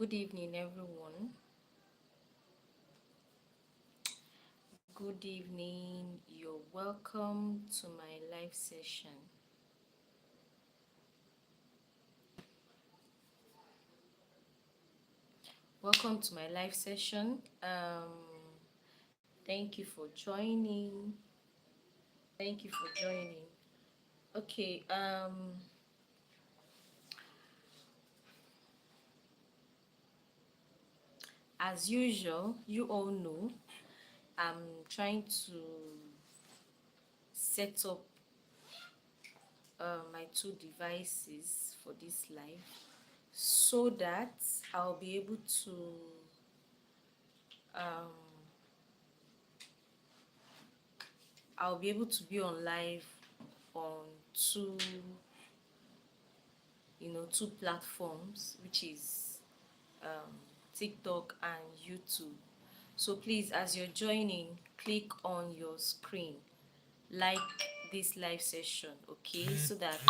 Good evening, everyone. Good evening. You're welcome to my live session. Welcome to my live session. Thank you for joining. Thank you for joining. Okay. As usual, you all know I'm trying to set up my two devices for this live so that I'll be able to um, be on live on two two platforms, which is um, TikTok and YouTube. So please, as you're joining, click on your screen, like this live session, okay, so that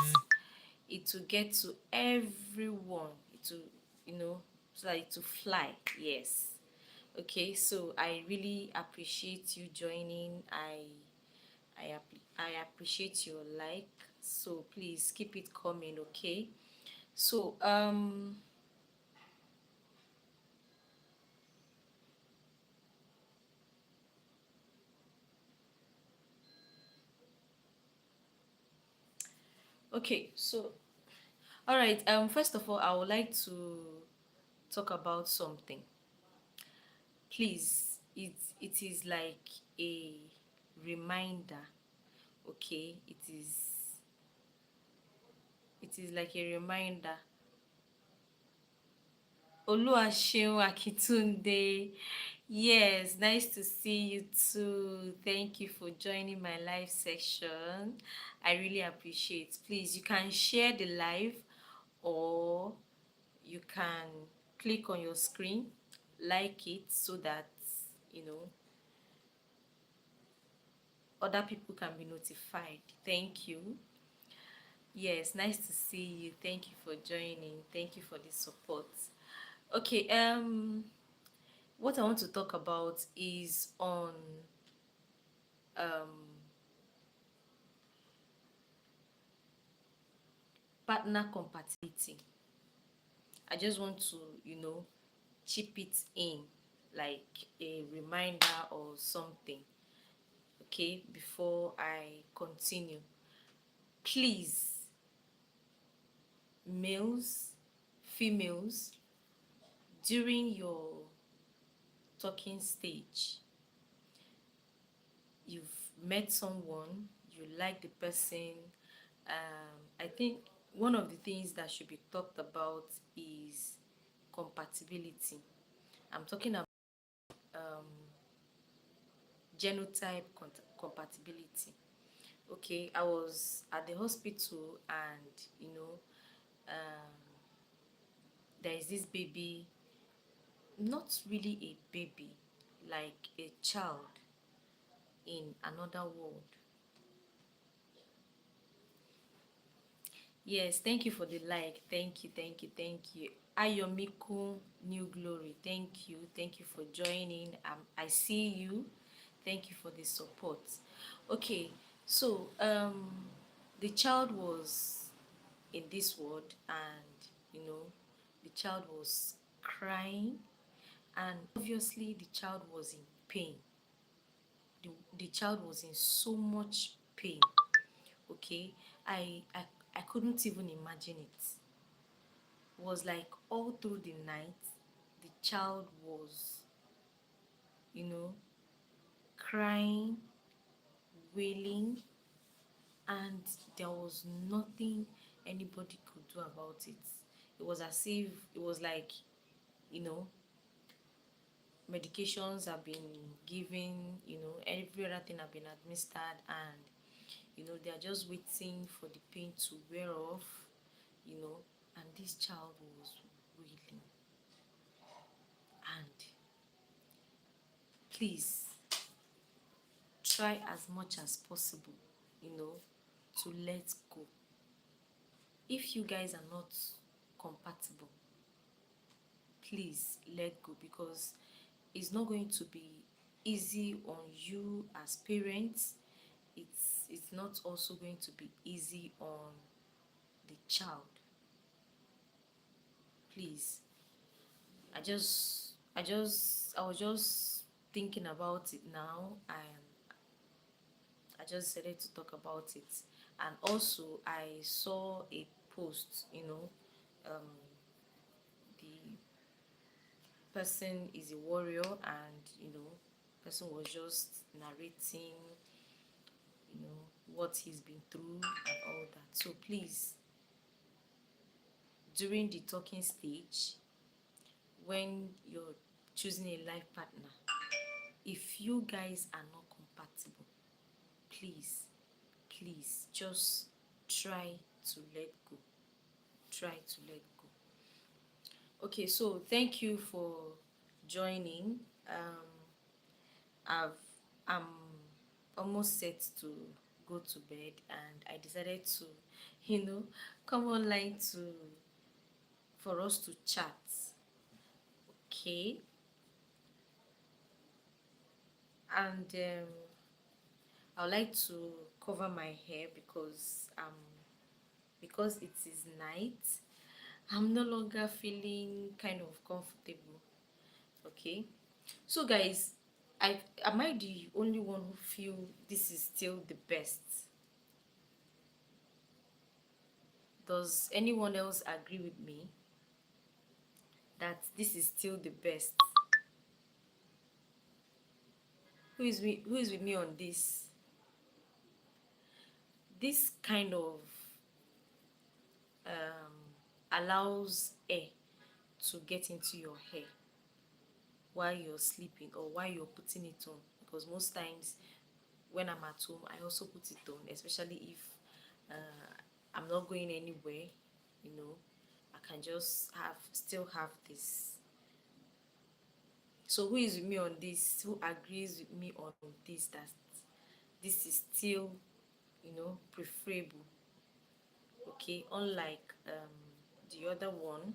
it will get to everyone. It will, so that it will fly. Yes. Okay. So I really appreciate you joining. I appreciate your like. So please keep it coming. Okay. So okay. So all right. First of all, I would like to talk about something. Please, it is like a reminder. Okay, it is like a reminder. Oluwaseun Akitunde. Yes, nice to see you too. Thank you for joining my live session. I really appreciate. Please, you can share the live, or you can click on your screen, like it, so that you know other people can be notified. Thank you. Yes, nice to see you. Thank you for joining. Thank you for the support. Okay, what I want to talk about is on um partner compatibility. I just want to, chip it in like a reminder or something, okay, before I continue. Please, males, females, during your talking stage, you've met someone, you like the person. I think one of the things that should be talked about is compatibility. I'm talking about um, genotype compatibility. Okay, I was at the hospital, and um, there is this baby, not really a baby, like a child in another world. Yes, thank you for the like. Thank you, thank you, thank you. Ayomiku New Glory. Thank you. Thank you for joining. I see you. Thank you for the support. Okay, so the child was in this world, and the child was crying, and obviously the child was in pain. The child was in so much pain. Okay, I couldn't even imagine it. Was like all through the night, the child was, you know, crying, wailing, and there was nothing anybody could do about it. It was as if it was like, you know, medications have been given, every other thing have been administered, and they are just waiting for the pain to wear off, you know, and this child was wailing. And please try as much as possible, you know, to let go. If you guys are not compatible, please let go, because it's not going to be easy on you as parents. It's not also going to be easy on the child. Please, I was just thinking about it now, and I just decided to talk about it. And also, I saw a post, um, the person is a warrior, and person was just narrating, what he's been through and all that. So please, during the talking stage, when you're choosing a life partner, if you guys are not compatible, please, please just try to let go. Try to let go. Okay, so thank you for joining. I've I'm almost set to go to bed, and I decided to, come online to for us to chat. Okay, and I would like to cover my hair because it is night. I'm no longer feeling kind of comfortable. Okay, so guys, am I the only one who feel this is still the best? Does anyone else agree with me that this is still the best? Who is with me on this? This kind of allows air to get into your hair while you're sleeping or while you're putting it on, because most times when I'm at home I also put it on, especially if I'm not going anywhere. I can just still have this. So who is with me on this? Who agrees with me on this, that this is still preferable? Okay, unlike the other one.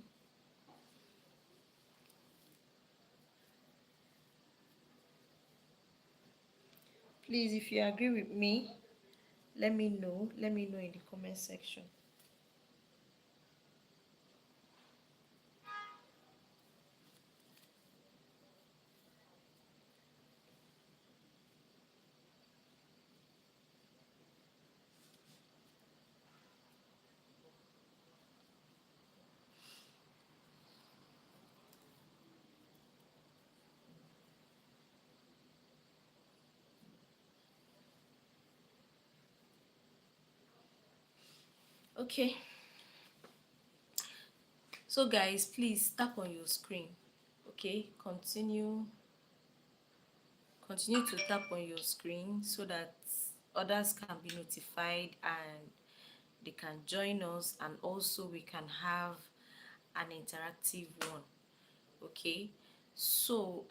Please, if you agree with me, let me know in the comment section. Okay, so guys, please tap on your screen. Okay, continue to tap on your screen so that others can be notified and they can join us, and also we can have an interactive one. Okay, so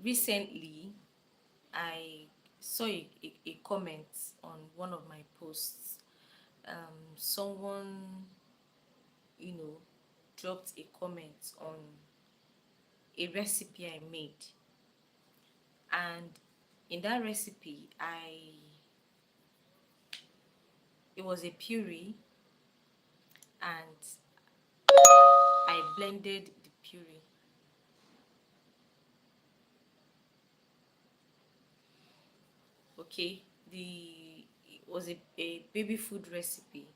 recently I saw a comment on one of my posts. Someone, you know dropped a comment on a recipe I made, and in that recipe it was a puree, and I blended the puree. Okay, it was a baby food recipe,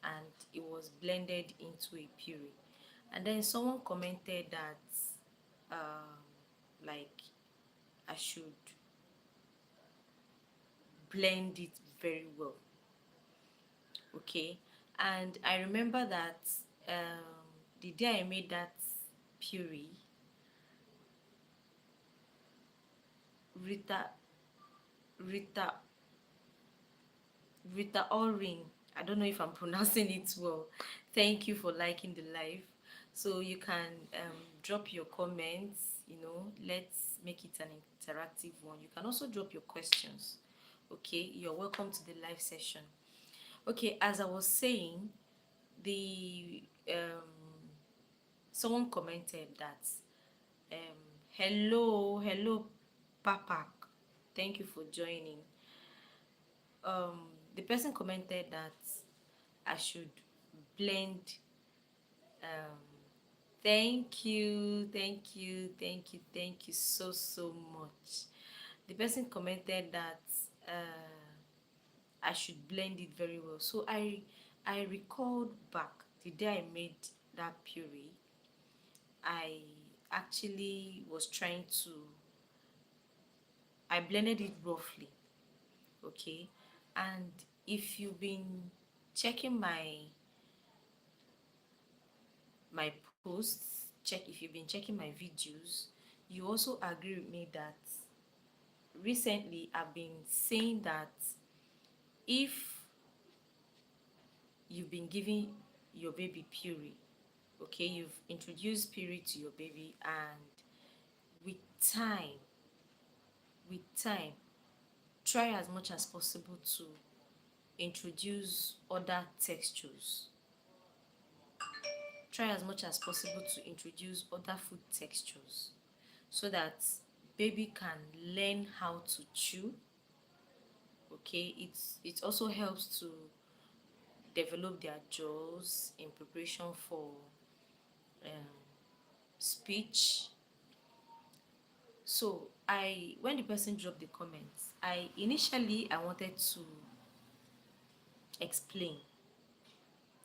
and it was blended into a puree. And then someone commented that like I should blend it very well. Okay, and I remember that the day I made that puree, Rita Rita Rita Oring. I don't know if I'm pronouncing it well. Thank you for liking the live. So you can drop your comments. Let's make it an interactive one. You can also drop your questions. Okay, you're welcome to the live session. Okay, as I was saying, the someone commented that um hello Papa, thank you for joining. The person commented that I should blend. um thank you so much. The person commented that I should blend it very well. So I recalled back the day I made that puree. I actually was trying to, I blended it roughly, okay? And if you've been checking my posts, if you've been checking my videos, you also agree with me that recently I've been saying that if you've been giving your baby puree, okay, you've introduced puree to your baby, and with time, with time, try as much as possible to introduce other textures. Try as much as possible to introduce other food textures so that baby can learn how to chew. Okay, it also helps to develop their jaws in preparation for um, speech. So when the person dropped the comments, I wanted to explain.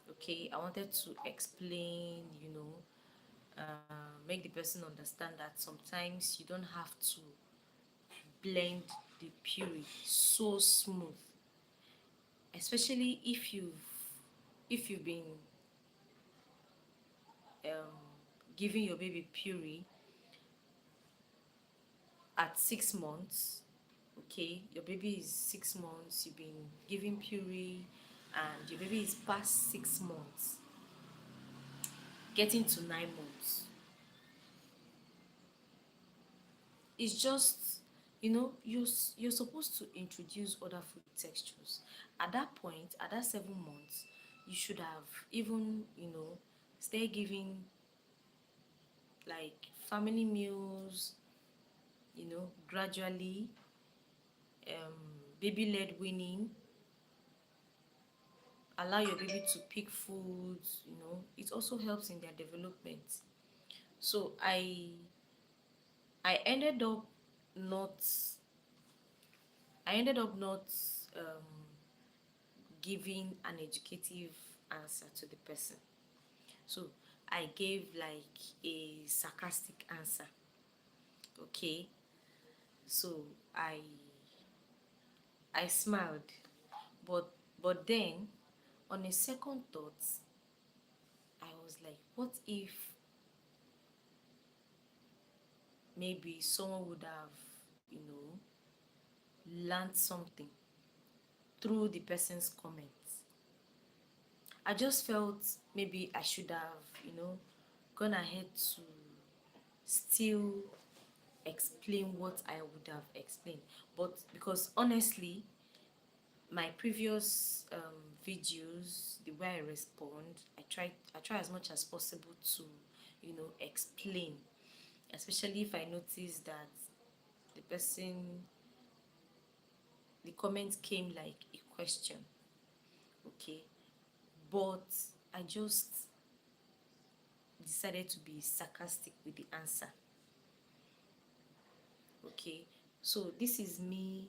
Okay, I wanted to explain, make the person understand that sometimes you don't have to blend the puree so smooth, especially if you've been um, giving your baby puree at 6 months. Okay, your baby is 6 months, you've been giving puree, and your baby is past 6 months, getting to 9 months. It's just, you're supposed to introduce other food textures. At that point, at that 7 months, you should have even, stay giving like family meals, gradually, baby-led weaning. Allow your baby to pick foods. It also helps in their development. So I ended up not I ended up not um, giving an educative answer to the person. So I gave like a sarcastic answer. Okay. So I smiled, but then on a second thought, I was like, what if maybe someone would have, you know, learned something through the person's comments? I just felt maybe I should have, gone ahead to still explain what I would have explained. But because honestly, my previous videos, the way I respond, I try as much as possible to, explain, especially if I notice that the person, the comment came like a question. Okay, but I just decided to be sarcastic with the answer. Okay, so this is me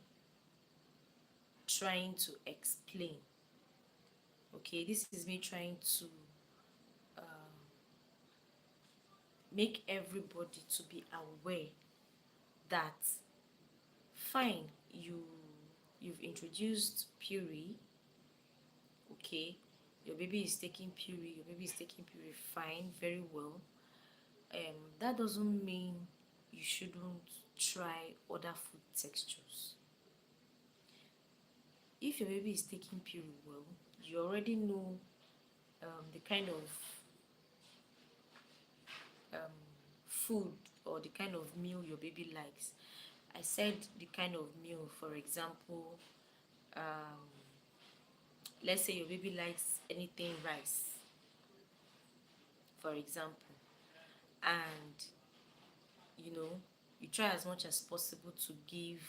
trying to explain. Okay, this is me trying to make everybody to be aware that fine, you've introduced puree. Okay, your baby is taking puree, fine, very well. That doesn't mean you shouldn't try other food textures. If your baby is taking puree well, you already know the kind of food or the kind of meal your baby likes. I said the kind of meal, for example, let's say your baby likes anything rice, for example. and you know, you try as much as possible to give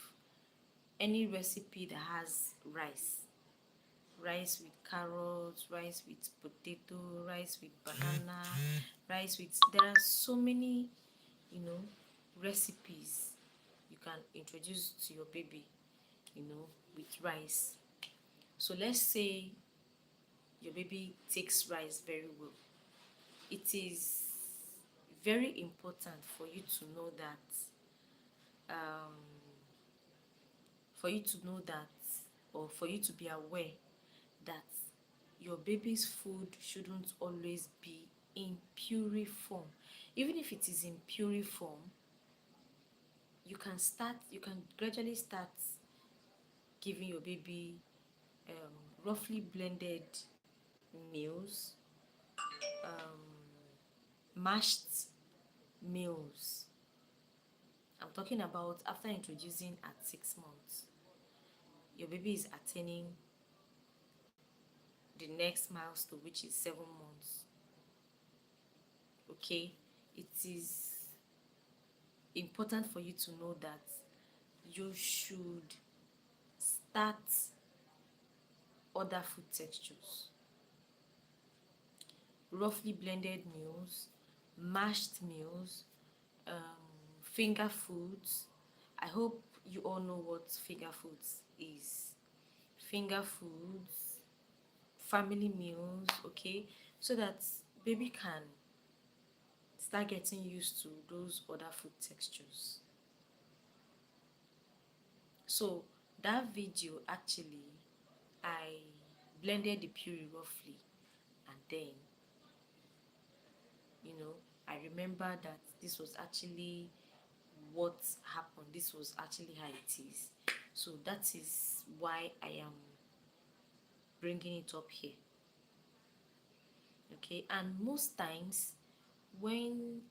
any recipe that has rice with carrots, rice with potato, rice with banana, rice with, there are so many, you know, recipes you can introduce to your baby, you know, with rice. So let's say your baby takes rice very well. It is very important for you to know that, for you to know that, or for you to be aware that your baby's food shouldn't always be in puree form. Even if it is in puree form, you can gradually start giving your baby roughly blended meals, mashed meals. I'm talking about after introducing at 6 months, your baby is attaining the next milestone, which is 7 months. Okay, it is important for you to know that you should start other food textures, roughly blended meals, mashed meals, finger foods. I hope you all know what finger foods is. Finger foods, family meals, okay, so that baby can start getting used to those other food textures. So that video, actually, I blended the puree roughly, and then, you know, I remember that this was actually what happened. This was actually how it is. So that is why I am bringing it up here. Okay, and most times when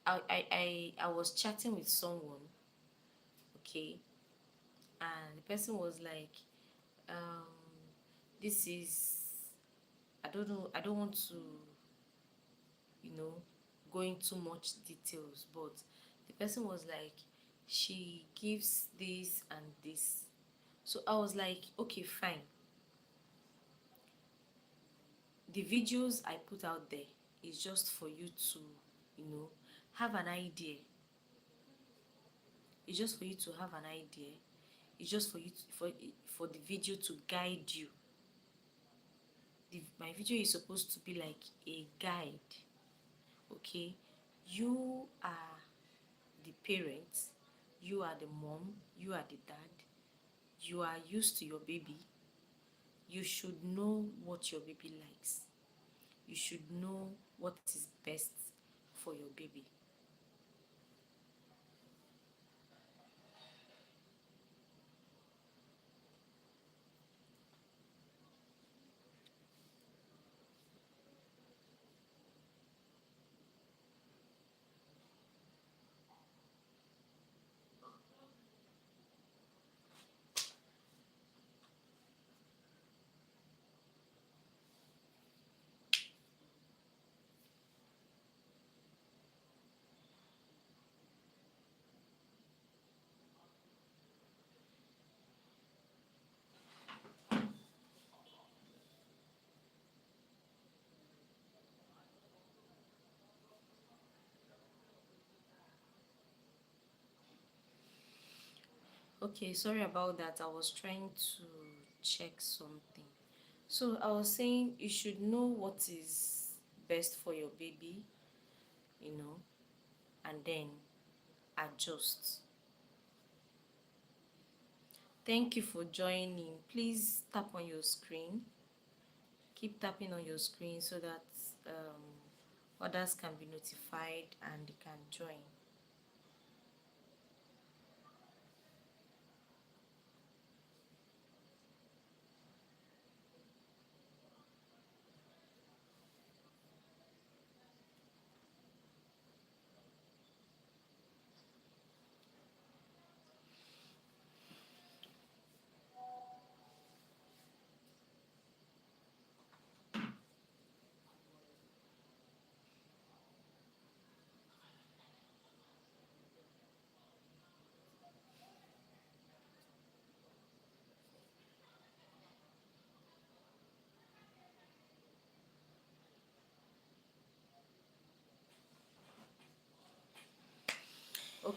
I was chatting with someone, okay, and the person was like, um, this is, I don't know, I don't want to, you know, go into much details, but the person was like, she gives this and this. So I was like, okay, fine. The videos I put out there is just for you to, you know, have an idea. It's just for you to have an idea. It's just for you to, for the video to guide you. My video is supposed to be like a guide. Okay, you are the parent, you are the mom, you are the dad, you are used to your baby. You should know what your baby likes. You should know what is best for your baby. Okay, sorry about that. I was trying to check something. So I was saying you should know what is best for your baby, you know, and then adjust. Thank you for joining. Please tap on your screen. Keep tapping on your screen so that others can be notified and they can join.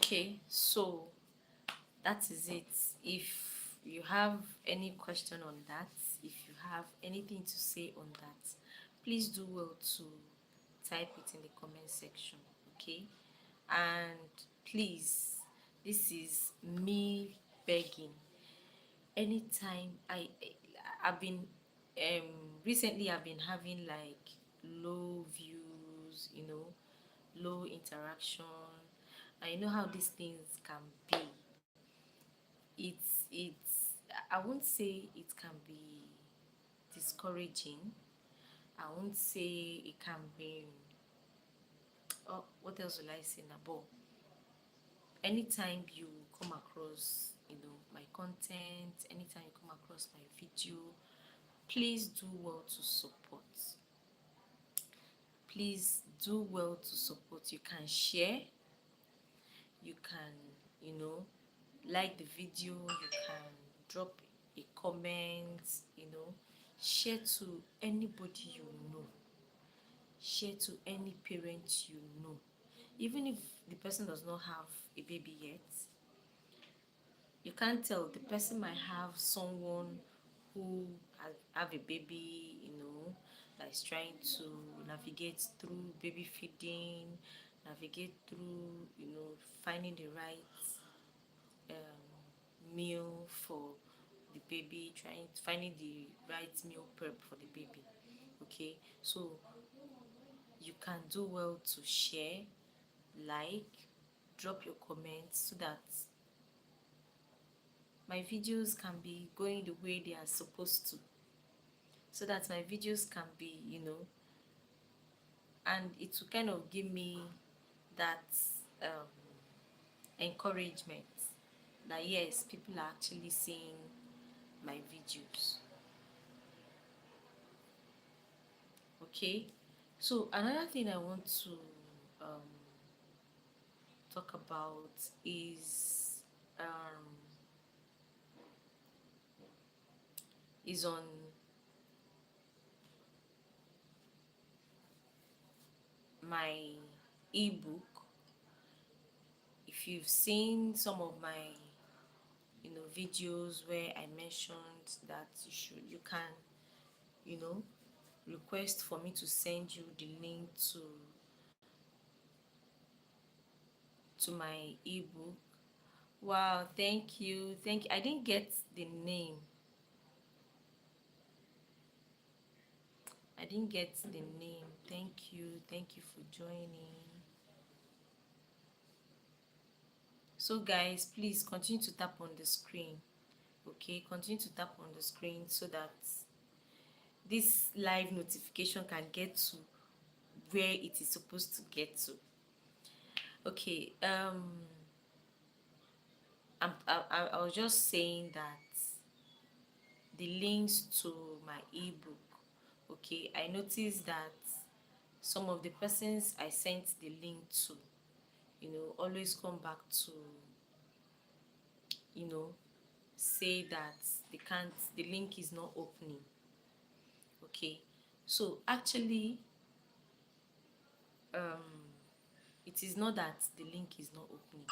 Okay, so that is it. If you have any question on that, if you have anything to say on that, please do well to type it in the comment section. Okay, and please, this is me begging. Anytime I've been recently I've been having like low views, low interaction. I know how these things can be. I won't say it can be discouraging. I won't say it can be, oh, what else will I say now? But anytime you come across, my content, anytime you come across my video, please do well to support. Please do well to support. You can share, you can, like the video, you can drop a comment, share to anybody you know, share to any parent you know. Even if the person does not have a baby yet, you can't tell. The person might have someone who have a baby, that is trying to navigate through baby feeding, navigate through, finding the right meal for the baby, finding the right meal prep for the baby. Okay, so you can do well to share, like, drop your comments so that my videos can be going the way they are supposed to, so that my videos can be, and it will kind of give me that encouragement that yes, people are actually seeing my videos. Okay, so another thing I want to um, talk about um, is on my ebook. If you've seen some of my videos where I mentioned that you can request for me to send you the link to my ebook. Wow, thank you. I didn't get the name. I didn't get the name. Thank you for joining. So guys, please continue to tap on the screen. Okay, continue to tap on the screen so that this live notification can get to where it is supposed to get to. Okay, I was just saying that the links to my ebook. Okay, I noticed that some of the persons I sent the link to, always come back to, say that the link is not opening. Okay, so actually, it is not that the link is not opening.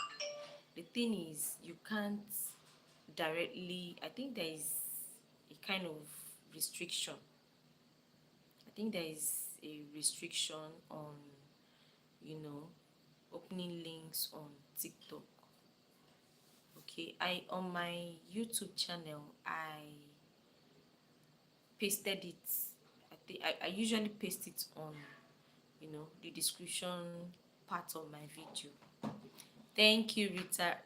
The thing is, you can't directly, I think there is a kind of restriction. I think there is a restriction on, opening links on TikTok. Okay, on my YouTube channel, I pasted it. I usually paste it on, the description part of my video. Thank you, Rita.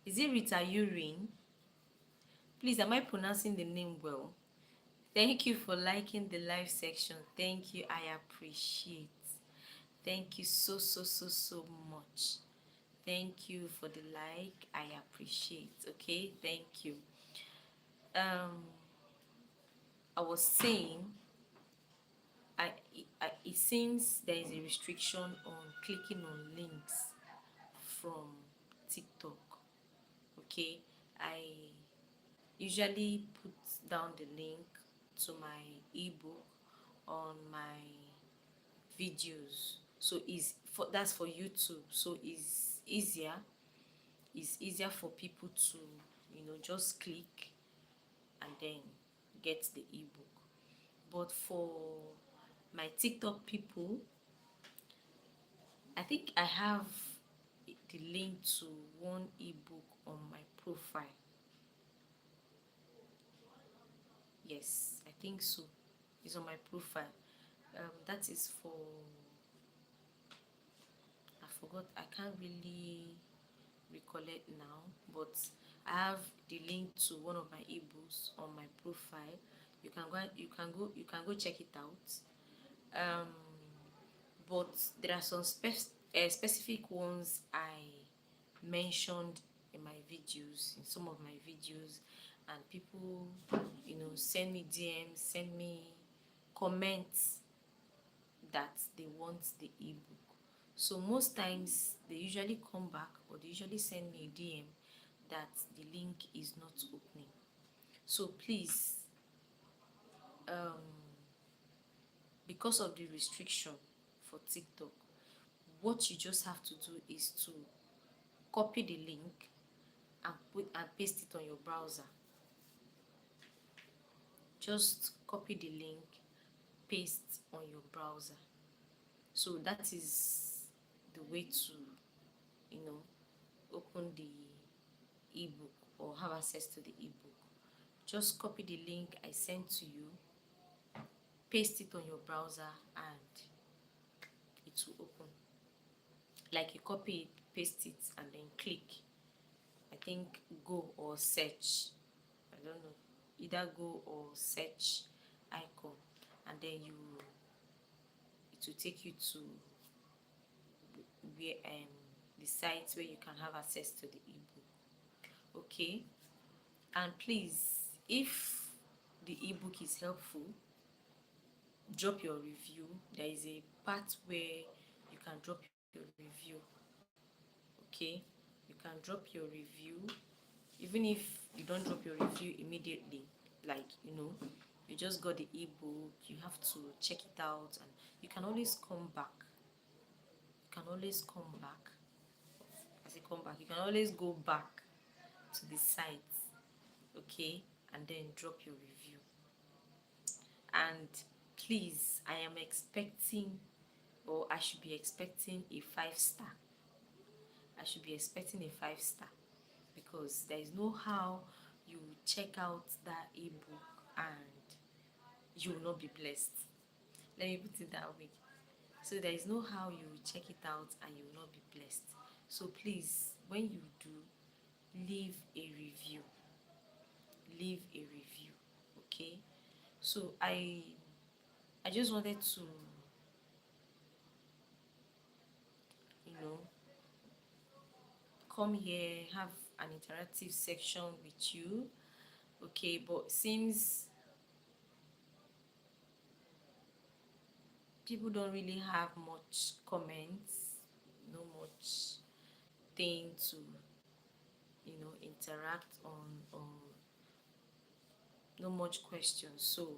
Is it Rita Urine? Please, am I pronouncing the name well? Thank you for liking the live section. Thank you. I appreciate. Thank you so much. Thank you for the like. I appreciate. Okay, thank you. I was saying, it seems there is a restriction on clicking on links from TikTok. Okay, I usually put down the link to my ebook on my videos. So is for that's for YouTube. So it's easier for people to, just click and then get the ebook. But for my TikTok people, I think I have the link to one ebook on my profile. Yes, I think so. It's on my profile. That is for, I forgot. I can't really recollect now, but I have the link to one of my ebooks on my profile. You can go check it out. Um, but there are some specific ones I mentioned in my videos, in some of my videos, and people, send me DMs, send me comments that they want the ebook. So most times they usually come back, or they usually send me a DM that the link is not opening. So please, um, because of the restriction for TikTok, what you just have to do is to copy the link and paste it on your browser. Just copy the link, paste on your browser. So that is the way to, open the ebook or have access to the ebook. Just copy the link I sent to you, paste it on your browser, and it will open. Like you copy it, paste it, and then click, I think, go or search. I don't know, either go or search icon, and then it will take you to where the sites where you can have access to the ebook. Okay, and please, if the ebook is helpful, drop your review. There is a part where you can drop your review. Okay, you can drop your review. Even if you don't drop your review immediately, like, you just got the ebook, you have to check it out, and you can always come back. You can always come back. As you come back, you can always go back to the site, okay, and then drop your review. And please, I am expecting, or I should be expecting, a 5 star. I should be expecting a 5 star, because there is no how you check out that ebook and you will not be blessed. Let me put it that way. So there is no how you will check it out and you will not be blessed. So please, when you do, leave a review. Leave a review. Okay? So I just wanted to, you know, come here, have an interactive section with you. Okay, but since people don't really have much comments, no much thing to, interact on, or no much questions. So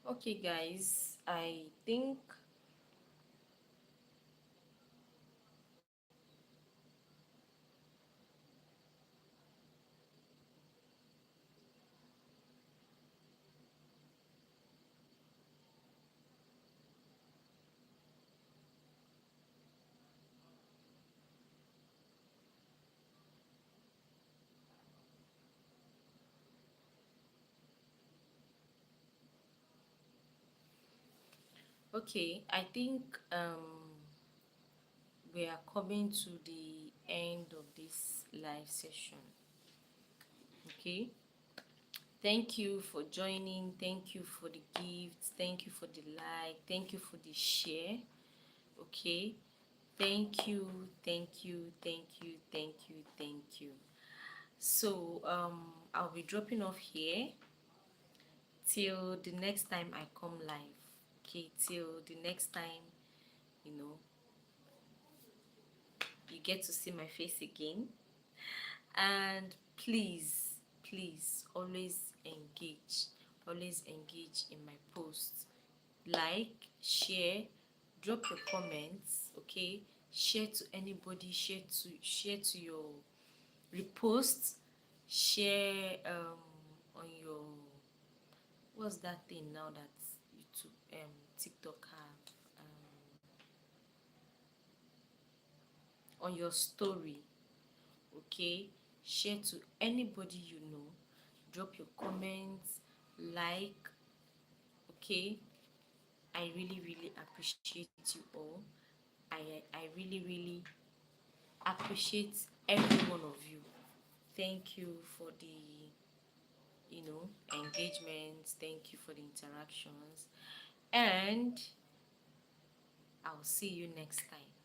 Okay, guys, I think okay, I think we are coming to the end of this live session. Okay, thank you for joining. Thank you for the gifts. Thank you for the like. Thank you for the share. Okay, thank you, thank you, thank you, thank you, thank you. So I'll be dropping off here till the next time I come live. Okay, till the next time, you know, you get to see my face again. And please, please always engage in my posts. Like, share, drop your comments. Okay, share to anybody, share to your repost, share on your, what's that thing now that YouTube TikTok have, on your story. Okay, share to anybody you know, drop your comments, like. Okay, I really appreciate you all. I really appreciate every one of you. Thank you for the, engagements. Thank you for the interactions, and I'll see you next time.